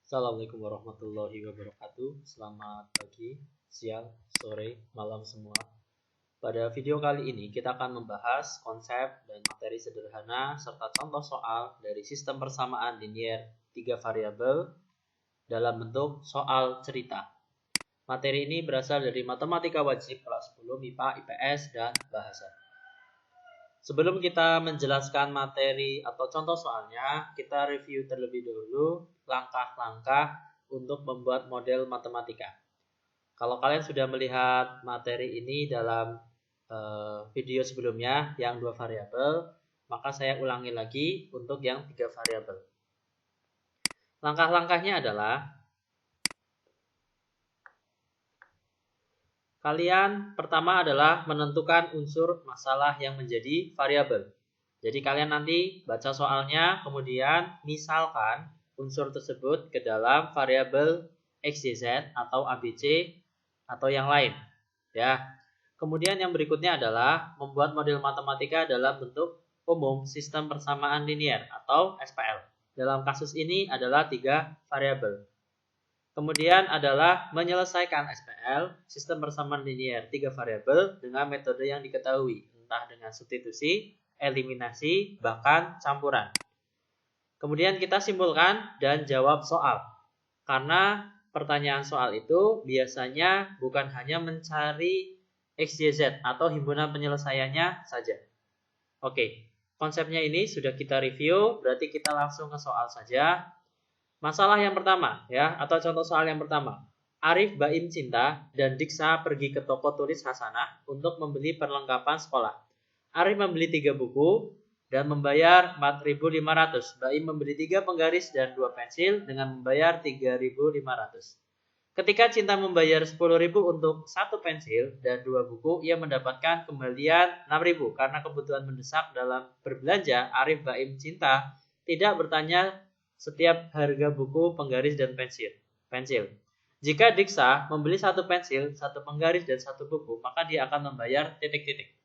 Assalamualaikum warahmatullahi wabarakatuh. Selamat pagi, siang, sore, malam semua. Pada video kali ini kita akan membahas konsep dan materi sederhana serta contoh soal dari sistem persamaan linier 3 variabel dalam bentuk soal cerita. Materi ini berasal dari Matematika Wajib kelas 10 MIPA, IPS, dan Bahasa. Sebelum kita menjelaskan materi atau contoh soalnya, kita review terlebih dahulu langkah-langkah untuk membuat model matematika. Kalau kalian sudah melihat materi ini dalam video sebelumnya yang 2 variabel, maka saya ulangi lagi untuk yang 3 variabel. Langkah-langkahnya adalah kalian pertama adalah menentukan unsur masalah yang menjadi variabel. Jadi kalian nanti baca soalnya, kemudian misalkan unsur tersebut ke dalam variabel x, y, z atau ABC atau yang lain. Ya. Kemudian yang berikutnya adalah membuat model matematika dalam bentuk umum sistem persamaan linier atau SPL. Dalam kasus ini adalah 3 variabel. Kemudian adalah menyelesaikan SPL, sistem persamaan linier 3 variabel dengan metode yang diketahui, entah dengan substitusi, eliminasi, bahkan campuran. Kemudian kita simpulkan dan jawab soal. Karena pertanyaan soal itu biasanya bukan hanya mencari X, Y, Z atau himpunan penyelesaiannya saja. Oke, konsepnya ini sudah kita review, berarti kita langsung ke soal saja. Masalah yang pertama ya, atau contoh soal yang pertama. Arif, Baim, Cinta, dan Diksa pergi ke toko tulis Hasanah untuk membeli perlengkapan sekolah. Arif membeli 3 buku dan membayar 4.500. Baim membeli 3 penggaris dan 2 pensil dengan membayar 3.500. Ketika Cinta membayar 10.000 untuk 1 pensil dan 2 buku, ia mendapatkan kembalian 6.000 karena kebutuhan mendesak dalam berbelanja. Arif, Baim, Cinta tidak bertanya setiap harga buku, penggaris, dan pensil. Jika Diksa membeli 1 pensil, 1 penggaris, dan 1 buku, maka dia akan membayar titik-titik.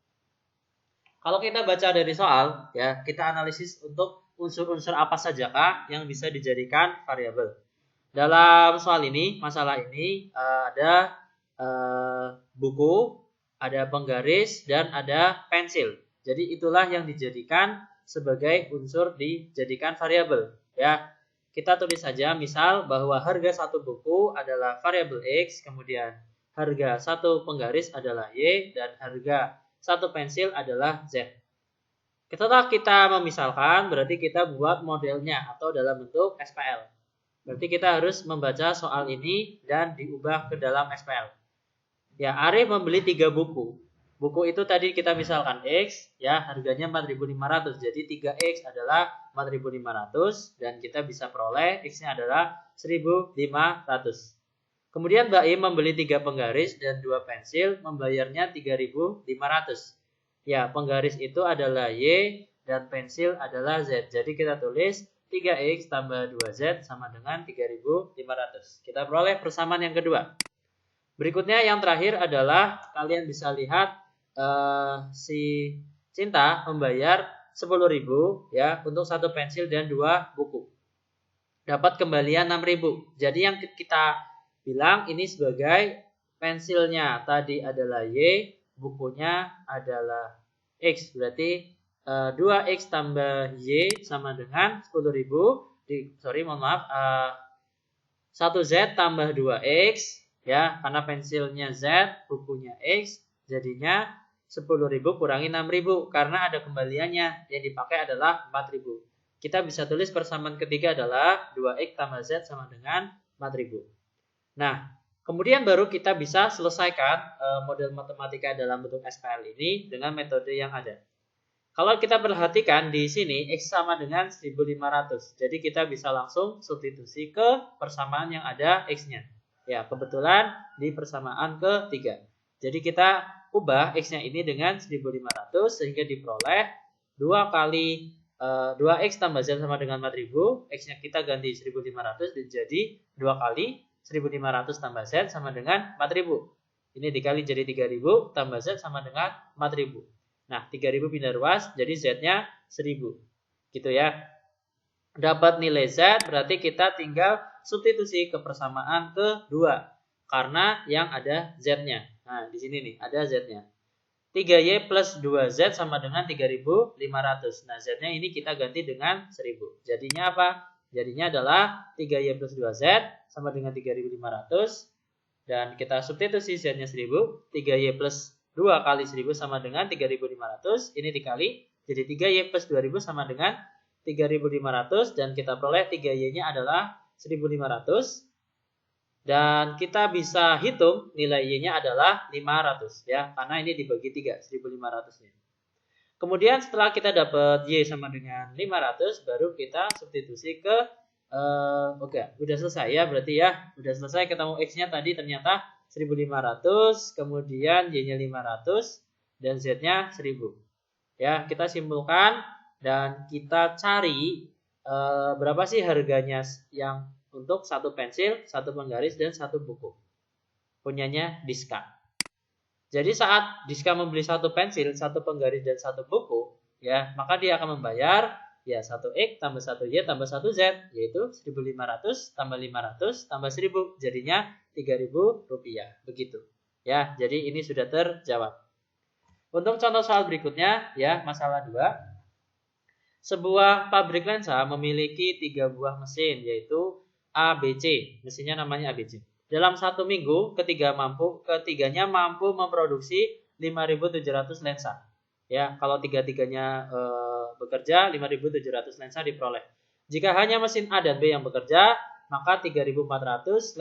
Kalau kita baca dari soal, ya kita analisis untuk unsur-unsur apa sajakah yang bisa dijadikan variabel. Dalam soal ini, masalah ini ada buku, ada penggaris, dan ada pensil. Jadi itulah yang dijadikan sebagai unsur dijadikan variabel. Ya, kita tulis saja misal bahwa harga 1 buku adalah variabel X, kemudian harga 1 penggaris adalah Y, dan harga 1 pensil adalah Z. Setelah kita memisalkan, berarti kita buat modelnya atau dalam bentuk SPL. Berarti kita harus membaca soal ini dan diubah ke dalam SPL. Ya, Arif membeli 3 buku. Buku itu tadi kita misalkan X, ya harganya 4.500. Jadi 3X adalah 4.500 dan kita bisa peroleh X-nya adalah 1.500. Kemudian Baim membeli 3 penggaris dan 2 pensil, membayarnya 3.500. Ya, penggaris itu adalah Y dan pensil adalah Z. Jadi kita tulis 3X tambah 2Z sama dengan 3.500. Kita peroleh persamaan yang kedua. Berikutnya yang terakhir adalah kalian bisa lihat si Cinta membayar 10.000 ya untuk 1 pensil dan 2 buku. Dapat kembalian 6.000. Jadi yang kita bilang ini sebagai pensilnya tadi adalah Y, bukunya adalah X. Berarti 2X tambah Y sama dengan 10.000. 1Z tambah 2X. Ya, karena pensilnya Z, bukunya X, jadinya 10.000 kurangi 6.000 karena ada kembaliannya yang dipakai adalah 4.000. Kita bisa tulis persamaan ketiga adalah 2X tambah Z sama dengan 4.000. Nah, kemudian baru kita bisa selesaikan model matematika dalam bentuk SPL ini dengan metode yang ada. Kalau kita perhatikan di sini X sama dengan 1.500. Jadi kita bisa langsung substitusi ke persamaan yang ada X-nya. Ya, kebetulan di persamaan ketiga. Jadi kita ubah X-nya ini dengan 1.500 sehingga diperoleh 2X tambah Z sama dengan 4.000. X-nya kita ganti 1.500 jadi 2 kali 1.500 tambah Z sama dengan 4.000. Ini dikali jadi 3.000 tambah Z sama dengan 4.000. Nah, 3.000 pindah ruas jadi Z-nya 1.000. Gitu ya. dapat nilai Z, berarti kita tinggal substitusi ke persamaan kedua. Karena yang ada Z-nya. Nah, di sini nih, ada Z-nya. 3Y plus 2Z sama dengan 3.500. Nah, Z-nya ini kita ganti dengan 1000. Jadinya apa? Jadinya adalah 3Y plus 2Z sama dengan 3.500. Dan kita substitusi Z-nya 1000. 3Y plus 2 kali 1000 sama dengan 3.500. Ini dikali. Jadi 3Y plus 2000 sama dengan 3.500. Dan kita peroleh 3Y-nya adalah 1.500. Dan kita bisa hitung nilai Y-nya adalah 500 ya, karena ini dibagi 3, 1.500-nya. Kemudian setelah kita dapat Y sama dengan 500, baru kita substitusi ke oke, udah selesai ya berarti ya. Udah selesai ketemu X-nya tadi ternyata 1.500, kemudian Y-nya 500 dan Z-nya 1000. Ya, kita simpulkan dan kita cari berapa sih harganya yang untuk satu pensil, satu penggaris, dan satu buku. Punyanya Diska. Jadi saat Diska membeli satu pensil, satu penggaris, dan satu buku, ya, maka dia akan membayar ya 1X tambah 1Y tambah 1Z, yaitu 1.500 tambah 500 tambah 1000, jadinya Rp3.000. Begitu. Ya, jadi ini sudah terjawab. Untuk contoh soal berikutnya, ya, masalah 2. Sebuah pabrik lensa memiliki 3 buah mesin, yaitu ABC, mesinnya namanya ABC. Dalam satu minggu, ketiganya mampu memproduksi 5.700 lensa. Ya, kalau tiga-tiganya bekerja, 5.700 lensa diperoleh. Jika hanya mesin A dan B yang bekerja, maka 3.400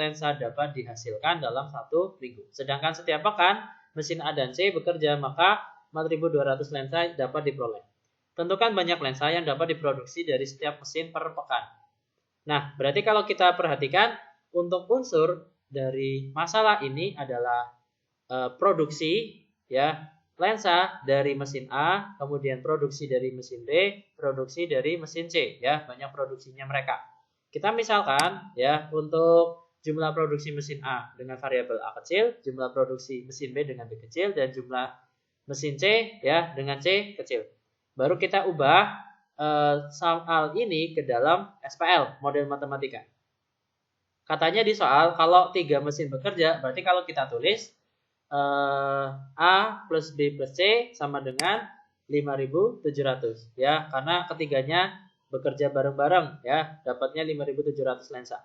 lensa dapat dihasilkan dalam satu minggu. Sedangkan setiap pekan, mesin A dan C bekerja, maka 4.200 lensa dapat diperoleh. Tentukan banyak lensa yang dapat diproduksi dari setiap mesin per pekan. Nah, berarti kalau kita perhatikan untuk unsur dari masalah ini adalah produksi ya lensa dari mesin A, kemudian produksi dari mesin B, produksi dari mesin C ya, banyak produksinya mereka. Kita misalkan ya untuk jumlah produksi mesin A dengan variabel A kecil, jumlah produksi mesin B dengan B kecil, dan jumlah mesin C ya dengan C kecil. Baru kita ubah soal ini ke dalam SPL, model matematika. Katanya di soal kalau 3 mesin bekerja, berarti kalau kita tulis A plus B plus C sama dengan 5.700 ya, karena ketiganya bekerja bareng-bareng ya, dapatnya 5.700 lensa.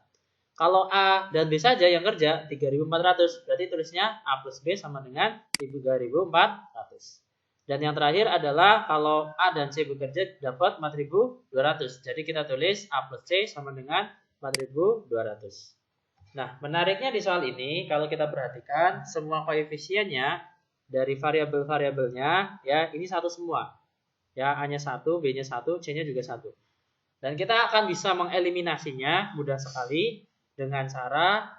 Kalau A dan B saja yang kerja 3.400, berarti tulisnya A plus B sama dengan 3.400. Dan yang terakhir adalah kalau A dan C bekerja dapat 4.200. Jadi kita tulis A plus C sama dengan 4.200. Nah, menariknya di soal ini, kalau kita perhatikan, semua koefisiennya dari variabel-variabelnya, ya ini satu semua. Ya, A-nya 1, B-nya 1, C-nya juga 1. Dan kita akan bisa mengeliminasinya mudah sekali dengan cara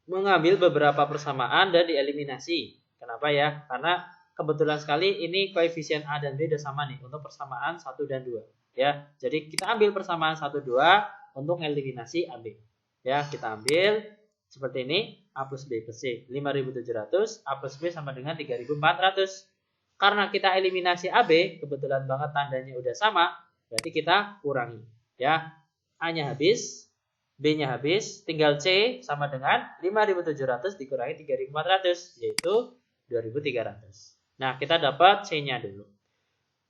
mengambil beberapa persamaan dan dieliminasi. Kenapa ya? Karena kebetulan sekali ini koefisien A dan B sudah sama nih untuk persamaan 1 dan 2 ya. Jadi kita ambil persamaan 1 2 untuk eliminasi AB. Ya, kita ambil seperti ini, A plus B plus C 5.700, A plus B sama dengan 3.400. Karena kita eliminasi AB, kebetulan banget tandanya udah sama, berarti kita kurangi ya. A-nya habis, B-nya habis, tinggal C sama dengan 5.700 dikurangi 3.400 yaitu 2.300. Nah, kita dapat C-nya dulu.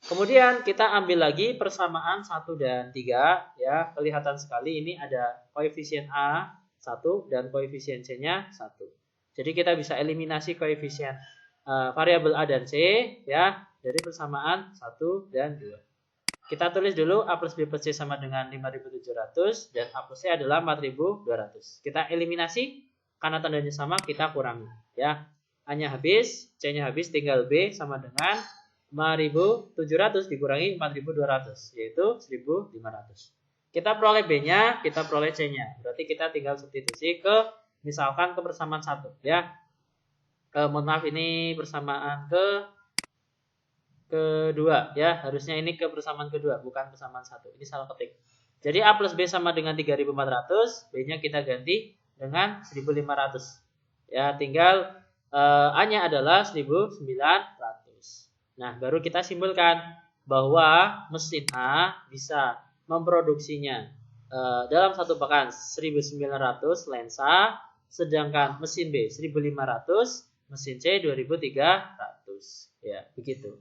Kemudian kita ambil lagi persamaan 1 dan 3 ya. Kelihatan sekali ini ada koefisien A 1 dan koefisien C-nya 1. Jadi kita bisa eliminasi koefisien variabel A dan C ya dari persamaan 1 dan 2. Kita tulis dulu A plus B plus C sama dengan 5.700 dan A plus C adalah 4.200. Kita eliminasi karena tandanya sama, kita kurangi ya. A-nya habis, C-nya habis, tinggal B sama dengan 5.700 dikurangi 4.200 yaitu 1.500. Kita peroleh B-nya, kita peroleh C-nya. Berarti kita tinggal substitusi ke misalkan ke persamaan 1 ya. Mohon maaf, ini persamaan kedua ya. Harusnya ini ke persamaan kedua, bukan persamaan 1. Ini salah ketik. Jadi A plus B sama dengan 3.400, B-nya kita ganti dengan 1.500. Ya, tinggal A-nya adalah 1.900. Nah, baru kita simpulkan bahwa mesin A bisa memproduksinya dalam satu pekan 1.900 lensa, sedangkan mesin B 1.500, mesin C 2.300. Ya, begitu.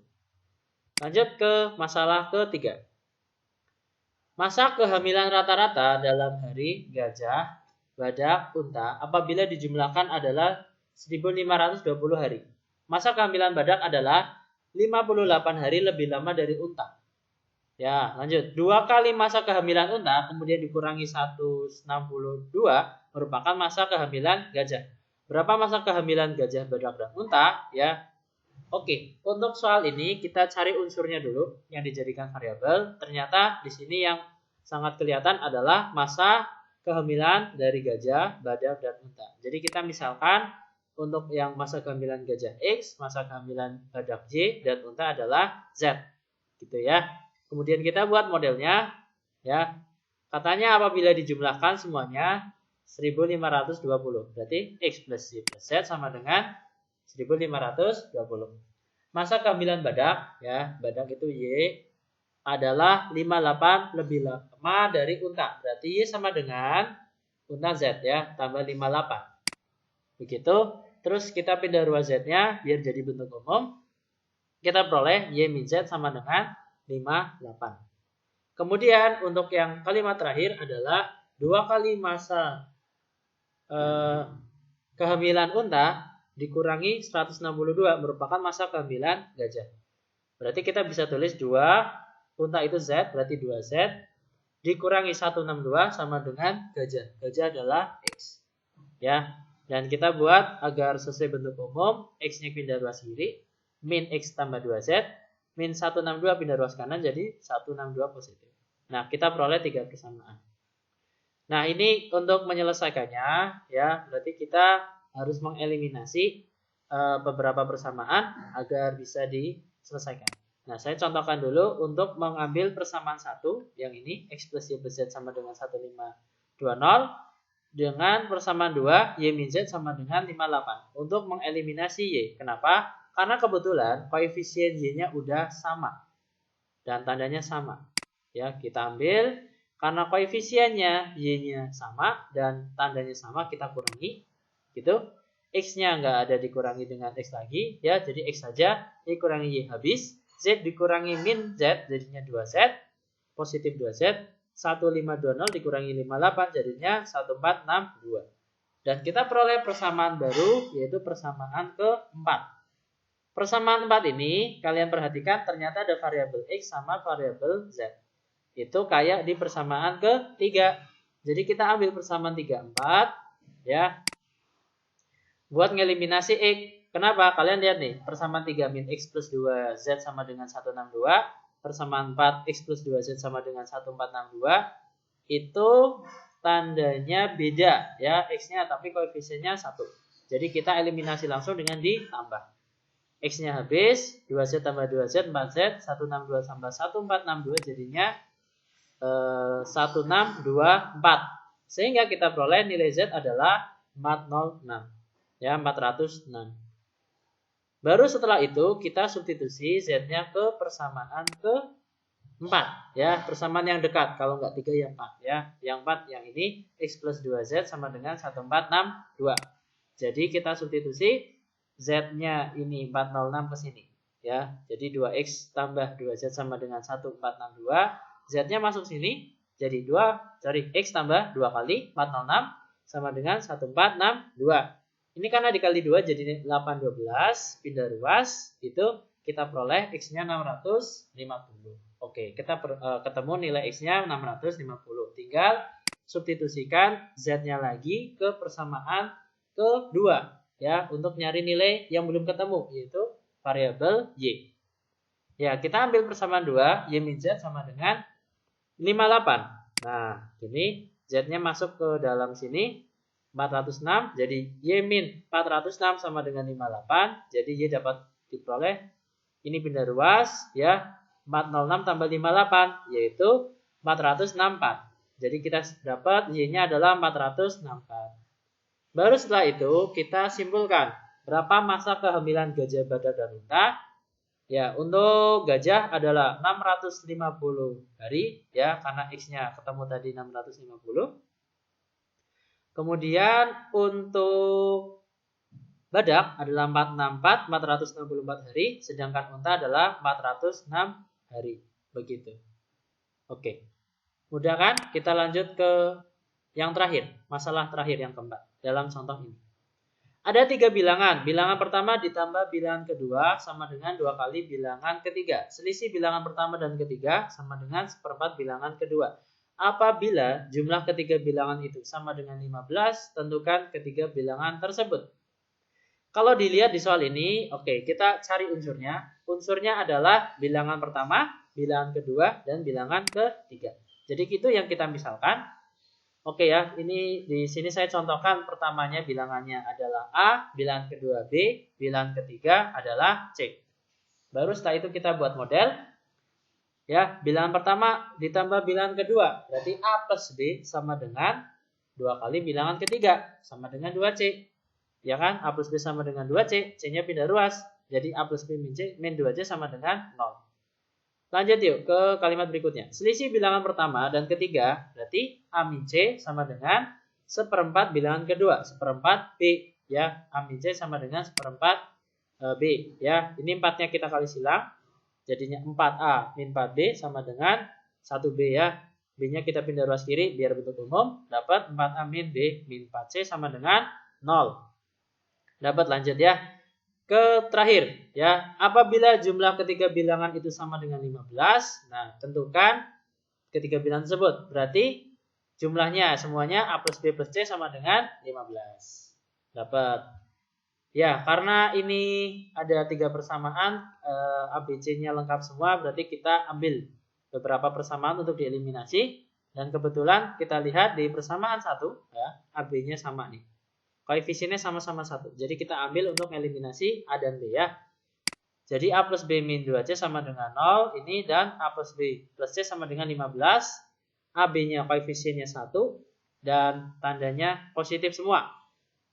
Lanjut ke masalah ketiga. Masa kehamilan rata-rata dalam hari gajah, badak, unta apabila dijumlahkan adalah 1.520 hari. Masa kehamilan badak adalah 58 hari lebih lama dari unta. Ya, lanjut. 2 kali masa kehamilan unta kemudian dikurangi 162 merupakan masa kehamilan gajah. Berapa masa kehamilan gajah, badak, dan unta? Ya. Oke, untuk soal ini kita cari unsurnya dulu yang dijadikan variabel. Ternyata di sini yang sangat kelihatan adalah masa kehamilan dari gajah, badak, dan unta. Jadi kita misalkan untuk yang masa kehamilan gajah X, masa kehamilan badak Y, dan unta adalah Z. Gitu ya. Kemudian kita buat modelnya, ya. Katanya apabila dijumlahkan semuanya 1.520. Berarti X plus Y plus Z sama dengan 1.520. Masa kehamilan badak, ya, badak itu Y adalah 58 lebih lama dari unta. Berarti Y sama dengan unta Z, ya, tambah 58. Begitu. Terus kita pindah ruas Z-nya biar jadi bentuk umum. Kita peroleh Y min Z sama dengan 58. Kemudian untuk yang kalimat terakhir adalah 2 kali masa kehamilan unta dikurangi 162 merupakan masa kehamilan gajah. Berarti kita bisa tulis 2, unta itu Z, berarti 2Z, dikurangi 162 sama dengan gajah. Gajah adalah X. Ya, dan kita buat agar sesuai bentuk umum, X-nya pindah ruas kiri, min X tambah 2Z, min 162 pindah ruas kanan jadi 162 positif. Nah, kita peroleh 3 persamaan. Nah, ini untuk menyelesaikannya, ya, berarti kita harus mengeliminasi beberapa persamaan agar bisa diselesaikan. Nah, saya contohkan dulu untuk mengambil persamaan 1, yang ini X plus Y plus Z sama dengan 1520, dengan persamaan 2, Y min Z sama dengan 58. Untuk mengeliminasi Y, kenapa? Karena kebetulan koefisien Y-nya udah sama dan tandanya sama. Ya, kita ambil karena koefisiennya Y-nya sama dan tandanya sama, kita kurangi. Gitu. X-nya nggak ada dikurangi dengan X lagi, ya, jadi X saja, Y kurangi Y habis, Z dikurangi min Z jadinya 2Z, positif 2Z, 1520 dikurangi 58 jadinya 1462. Dan kita peroleh persamaan baru, yaitu persamaan keempat. Persamaan 4 ini, kalian perhatikan ternyata ada variabel X sama variabel Z. Itu kayak di persamaan ketiga. Jadi kita ambil persamaan 3, 4. Ya. Buat ngeliminasi X. Kenapa? Kalian lihat nih. Persamaan 3 min X plus 2Z sama dengan 162. Persamaan 4 X plus 2Z sama dengan 1462. Itu tandanya beda. Ya, X-nya tapi koefisiennya 1. Jadi kita eliminasi langsung dengan ditambah. X-nya habis, 2Z tambah 2Z, 4Z, 162 tambah 1462 jadinya 1624. Sehingga kita peroleh nilai Z adalah 406. Ya, 406. Baru setelah itu kita substitusi Z-nya ke persamaan ke-4. Ya, persamaan yang dekat. Kalau enggak 3 yang 4. Ya, yang 4 yang ini X plus 2Z sama dengan 1462. Jadi kita substitusi Z-nya ini 406 ke sini, ya. Jadi 2X tambah 2Z sama dengan 1462. Z-nya masuk sini, jadi 2 cari X tambah 2 kali 406 sama dengan 1462. Ini karena dikali 2 jadi 812, pindah ruas, itu kita peroleh X-nya 650. Oke, kita ketemu nilai X-nya 650. Tinggal substitusikan Z-nya lagi ke persamaan kedua. Ya, untuk nyari nilai yang belum ketemu, yaitu variabel Y. Ya, kita ambil persamaan 2, Y min Z sama dengan 58. Nah, ini Z-nya masuk ke dalam sini, 406, jadi Y min 406 sama dengan 58, jadi Y dapat diperoleh, ini pindah ruas, ya, 406 tambah 58, yaitu 464. Jadi kita dapat Y-nya adalah 464. Baru setelah itu kita simpulkan berapa masa kehamilan gajah, badak, dan unta. Ya, untuk gajah adalah 650 hari ya, karena X-nya ketemu tadi 650. Kemudian untuk badak adalah 464 hari, sedangkan unta adalah 406 hari. Begitu. Oke. Mudah kan? Kita lanjut ke yang terakhir, masalah terakhir yang keempat dalam contoh ini. Ada 3 bilangan. Bilangan pertama ditambah bilangan kedua sama dengan 2 kali bilangan ketiga. Selisih bilangan pertama dan ketiga sama dengan 1/4 bilangan kedua. Apabila jumlah ketiga bilangan itu sama dengan 15, tentukan ketiga bilangan tersebut. Kalau dilihat di soal ini, oke, kita cari unsurnya. Unsurnya adalah bilangan pertama, bilangan kedua, dan bilangan ketiga. Jadi itu yang kita misalkan. Oke ya, ini di sini saya contohkan pertamanya bilangannya adalah A, bilangan kedua B, bilangan ketiga adalah C. Baru setelah itu kita buat model. Ya, bilangan pertama ditambah bilangan kedua, berarti A plus B sama dengan 2 kali bilangan ketiga, sama dengan 2C. Ya kan, A plus B sama dengan 2C, C-nya pindah ruas. Jadi A plus B min C min 2C sama dengan 0. Lanjut yuk ke kalimat berikutnya. Selisih bilangan pertama dan ketiga, berarti A min C sama dengan 1/4 bilangan kedua, 1/4 B. Ya, A min C sama dengan 1/4 B. Ya, ini 4-nya kita kali silang. Jadinya 4A min 4B sama dengan 1B ya. B-nya kita pindah ruas kiri biar bentuk umum. Dapat 4A min B min 4C sama dengan 0. Dapat, lanjut ya. Ke terakhir ya. Apabila jumlah ketiga bilangan itu sama dengan 15, nah tentukan ketiga bilangan tersebut. Berarti jumlahnya semuanya A plus B plus C sama dengan 15. Dapat. Ya, karena ini ada 3 persamaan, ABC-nya lengkap semua, berarti kita ambil beberapa persamaan untuk dieliminasi. Dan kebetulan kita lihat di persamaan 1, ya, AB-nya sama nih. Koefisiennya sama-sama 1. Jadi kita ambil untuk eliminasi A dan B ya. Jadi A plus B min 2C sama dengan 0 ini, dan A plus B plus C sama dengan 15. AB-nya koefisiennya 1 dan tandanya positif semua.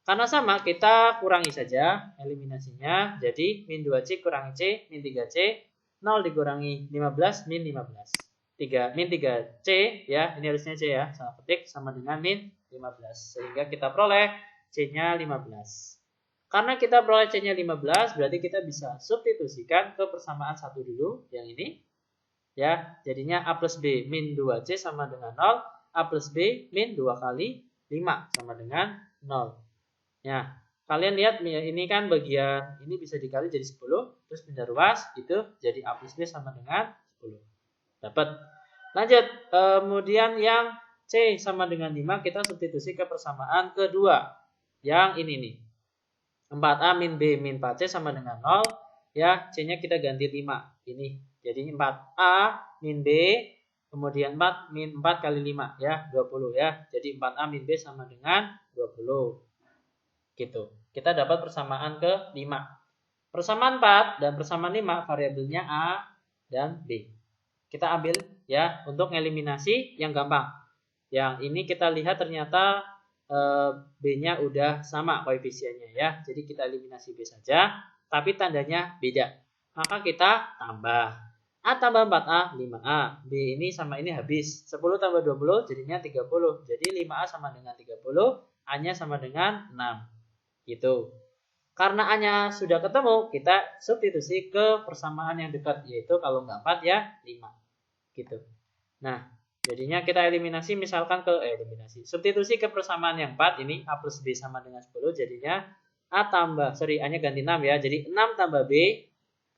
Karena sama, kita kurangi saja eliminasinya. Jadi min 2C kurangi C min 3C, 0 dikurangi 15 min 15. 3 min 3C ya, ini harusnya C ya, salah ketik, sama dengan min 15. Sehingga kita peroleh C-nya 15. Karena kita peroleh C-nya 15, berarti kita bisa substitusikan ke persamaan 1 dulu, yang ini. Ya, jadinya A plus B min 2C sama dengan 0. A plus B min 2 kali 5 sama dengan 0. Ya, kalian lihat ini kan bagian ini bisa dikali jadi 10, terus pindah ruas, itu jadi A plus B sama dengan 10. Dapat. Lanjut, kemudian yang C sama dengan 5 kita substitusi ke persamaan kedua. Yang ini nih. 4A min B min 4C sama dengan 0. Ya, C-nya kita ganti 5. Ini. Jadi 4A min B, kemudian 4 min 4 kali 5 ya, 20 ya. Jadi 4A min B sama dengan 20. Gitu. Kita dapat persamaan ke-5. Persamaan 4 dan persamaan 5 variabelnya A dan B. Kita ambil ya untuk eliminasi yang gampang. Yang ini kita lihat ternyata B-nya udah sama koefisiennya ya. Jadi kita eliminasi B saja, tapi tandanya beda. Maka kita tambah. A tambah 4A, 5A. B ini sama ini habis. 10 tambah 20 jadinya 30. Jadi 5A sama dengan 30, A-nya sama dengan 6. Gitu. Karena A-nya sudah ketemu, kita substitusi ke persamaan yang dekat, yaitu kalau nggak 4 ya 5. Gitu. Nah, jadinya kita eliminasi misalkan ke substitusi ke persamaan yang 4 ini A plus B sama dengan 10, jadinya A-nya ganti 6 ya. Jadi 6 tambah B,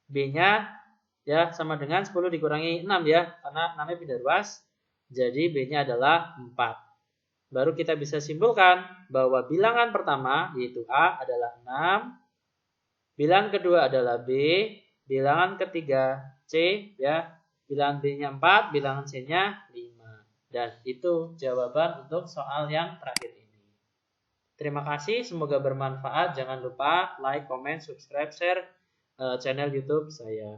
B-nya ya sama dengan 10 dikurangi 6 ya, karena 6-nya pindah ruas. Jadi B-nya adalah 4. Baru kita bisa simpulkan bahwa bilangan pertama yaitu A adalah 6, bilangan kedua adalah B, bilangan ketiga C ya, bilangan B-nya 4, bilangan C-nya 5. Dan itu jawaban untuk soal yang terakhir ini. Terima kasih, semoga bermanfaat. Jangan lupa like, comment, subscribe, share channel YouTube saya.